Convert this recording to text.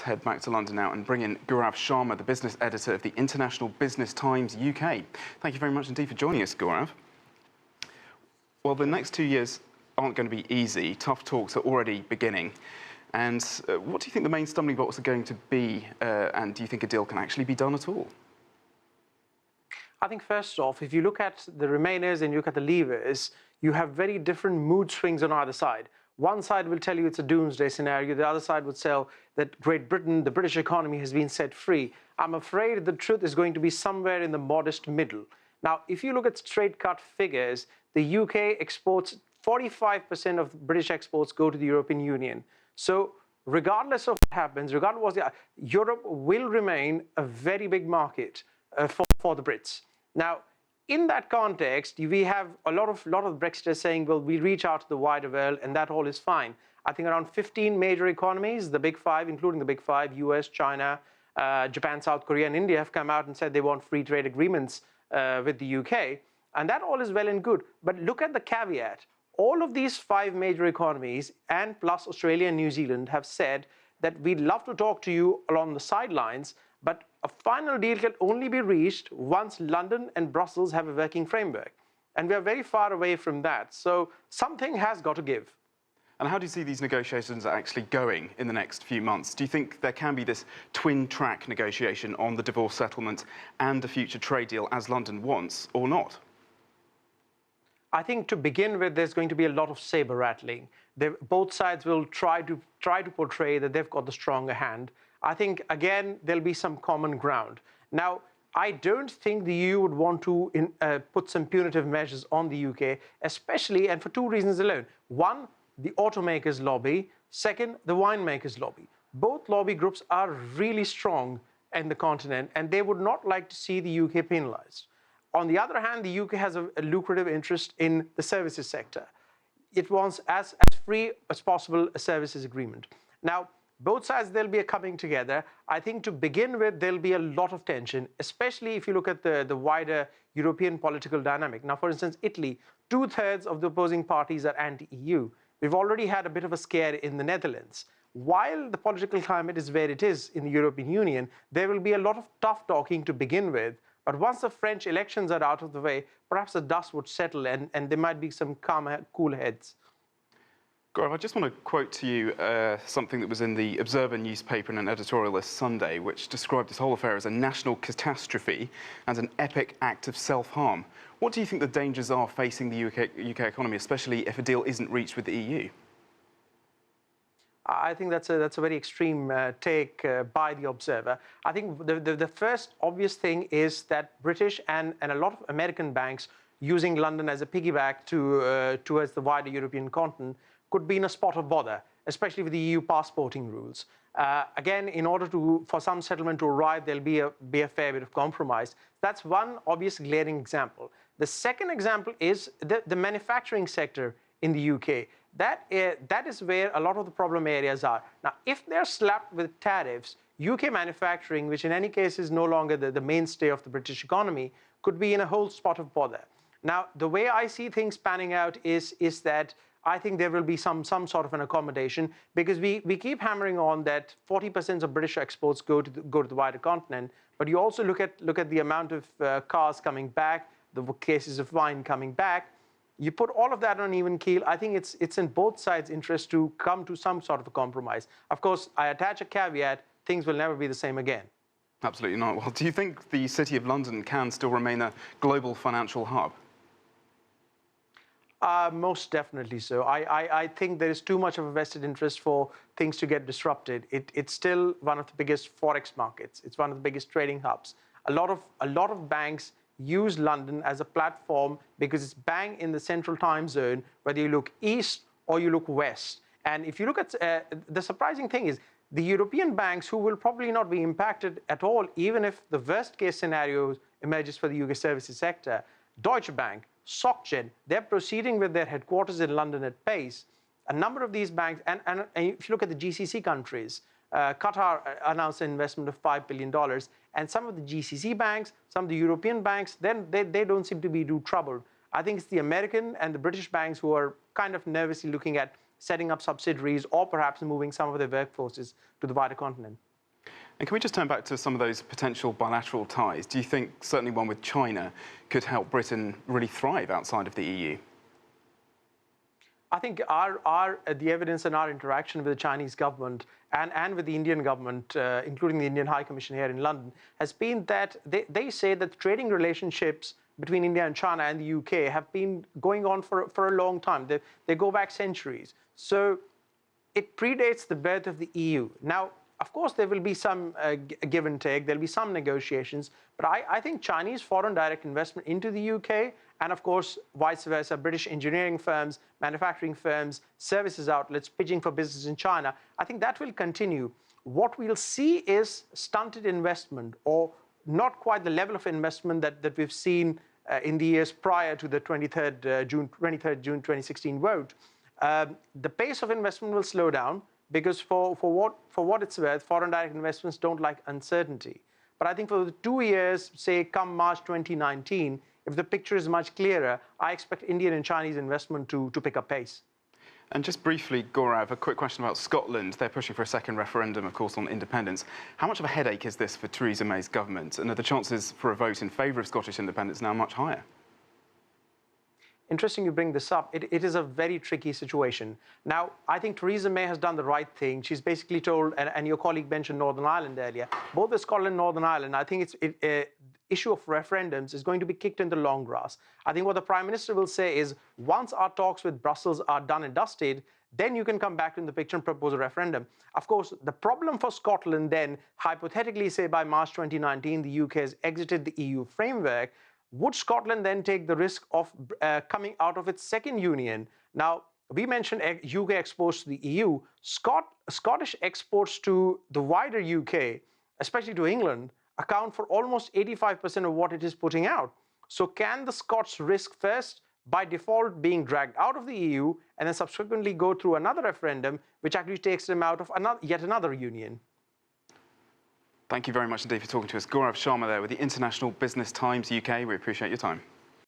head back to London now and bring in Gaurav Sharma, the business editor of the International Business Times UK. Thank you very much indeed for joining us, Gaurav. Well, the next 2 years aren't going to be easy. Tough talks are already beginning. And what do you think the main stumbling blocks are going to be? And do you think a deal can actually be done at all? I think first off, if you look at the remainers and you look at the leavers, you have very different mood swings on either side. One side will tell you it's a doomsday scenario. The other side would say that Great Britain, the British economy, has been set free. I'm afraid the truth is going to be somewhere in the modest middle. Now, if you look at straight cut figures, the UK exports 45% of British exports go to the European Union. So regardless of what happens, regardless of what, Europe will remain a very big market for the Brits. Now, in that context, we have a lot of Brexiters saying, well, we reach out to the wider world and that all is fine. I think around 15 major economies, the big five, including the big five, US, China, Japan, South Korea, and India have come out and said they want free trade agreements with the UK. And that all is well and good. But look at the caveat. All of these five major economies, and plus Australia and New Zealand, have said that we'd love to talk to you along the sidelines, but a final deal can only be reached once London and Brussels have a working framework. And we are very far away from that. So something has got to give. And how do you see these negotiations actually going in the next few months? Do you think there can be this twin-track negotiation on the divorce settlement and a future trade deal as London wants, or not? I think to begin with, there's going to be a lot of saber rattling. Both sides will try to portray that they've got the stronger hand. I think, again, there'll be some common ground. Now, I don't think the EU would want to put some punitive measures on the UK, especially, and for two reasons alone. One, the automakers' lobby. Second, the winemakers' lobby. Both lobby groups are really strong in the continent, and they would not like to see the UK penalized. On the other hand, the UK has a lucrative interest in the services sector. It wants as free as possible a services agreement. Now, both sides, they'll be coming together. I think to begin with, there'll be a lot of tension, especially if you look at the wider European political dynamic. Now, for instance, Italy, 2/3 of the opposing parties are anti-EU. We've already had a bit of a scare in the Netherlands. While the political climate is where it is in the European Union, there will be a lot of tough talking to begin with. But once the French elections are out of the way, perhaps the dust would settle and there might be some calm, cool heads. Gaurav, I just want to quote to you something that was in the Observer newspaper in an editorial this Sunday, which described this whole affair as a national catastrophe and an epic act of self-harm. What do you think the dangers are facing the UK economy, especially if a deal isn't reached with the EU? I think that's a very extreme take by the Observer. I think the first obvious thing is that British and a lot of American banks using London as a piggyback towards the wider European continent could be in a spot of bother, especially with the EU passporting rules. Again, in order for some settlement to arrive, there'll be a fair bit of compromise. That's one obvious glaring example. The second example is the manufacturing sector in the UK. That is where a lot of the problem areas are. Now, if they're slapped with tariffs, UK manufacturing, which in any case is no longer the mainstay of the British economy, could be in a whole spot of bother. Now, the way I see things panning out is that I think there will be some sort of an accommodation, because we keep hammering on that 40% of British exports go to the wider continent, but you also look at the amount of cars coming back, the cases of wine coming back. You put all of that on an even keel. I think it's in both sides' interest to come to some sort of a compromise. Of course, I attach a caveat: things will never be the same again. Absolutely not. Well, do you think the City of London can still remain a global financial hub? Most definitely so. I think there is too much of a vested interest for things to get disrupted. It's still one of the biggest forex markets. It's one of the biggest trading hubs. A lot of banks use London as a platform because it's bang in the central time zone, whether you look east or you look west. And if you look at the surprising thing is the European banks, who will probably not be impacted at all, even if the worst case scenario emerges for the UK services sector, Deutsche Bank, SocGen, they're proceeding with their headquarters in London at pace. A number of these banks, and if you look at the GCC countries, Qatar announced an investment of $5 billion, and some of the GCC banks, some of the European banks, then they don't seem to be too troubled. I think it's the American and the British banks who are kind of nervously looking at setting up subsidiaries or perhaps moving some of their workforces to the wider continent. And can we just turn back to some of those potential bilateral ties? Do you think certainly one with China could help Britain really thrive outside of the EU? I think the evidence and our interaction with the Chinese government and with the Indian government, including the Indian High Commission here in London, has been that they say that trading relationships between India and China and the UK have been going on for a long time. They go back centuries. So it predates the birth of the EU. Now, of course, there will be some give and take. There'll be some negotiations. But I think Chinese foreign direct investment into the UK, and of course, vice versa, British engineering firms, manufacturing firms, services outlets pitching for business in China, I think that will continue. What we'll see is stunted investment, or not quite the level of investment that we've seen in the years prior to the 23rd June 2016 vote. The pace of investment will slow down, because for what it's worth, foreign direct investments don't like uncertainty. But I think for the 2 years, say come March 2019, if the picture is much clearer, I expect Indian and Chinese investment to pick up pace. And just briefly, Gaurav, a quick question about Scotland. They're pushing for a second referendum, of course, on independence. How much of a headache is this for Theresa May's government? And are the chances for a vote in favour of Scottish independence now much higher? Interesting you bring this up. It is a very tricky situation. Now, I think Theresa May has done the right thing. She's basically told, and your colleague mentioned Northern Ireland earlier, both the Scotland and Northern Ireland, I think issue of referendums is going to be kicked in the long grass. I think what the Prime Minister will say is, once our talks with Brussels are done and dusted, then you can come back in the picture and propose a referendum. Of course, the problem for Scotland then, hypothetically, say by March 2019, the UK has exited the EU framework. Would Scotland then take the risk of coming out of its second union? Now, we mentioned UK exports to the EU. Scottish exports to the wider UK, especially to England, account for almost 85% of what it is putting out. So can the Scots risk first, by default, being dragged out of the EU and then subsequently go through another referendum, which actually takes them out of yet another union? Thank you very much indeed for talking to us. Gaurav Sharma there with the International Business Times UK. We appreciate your time.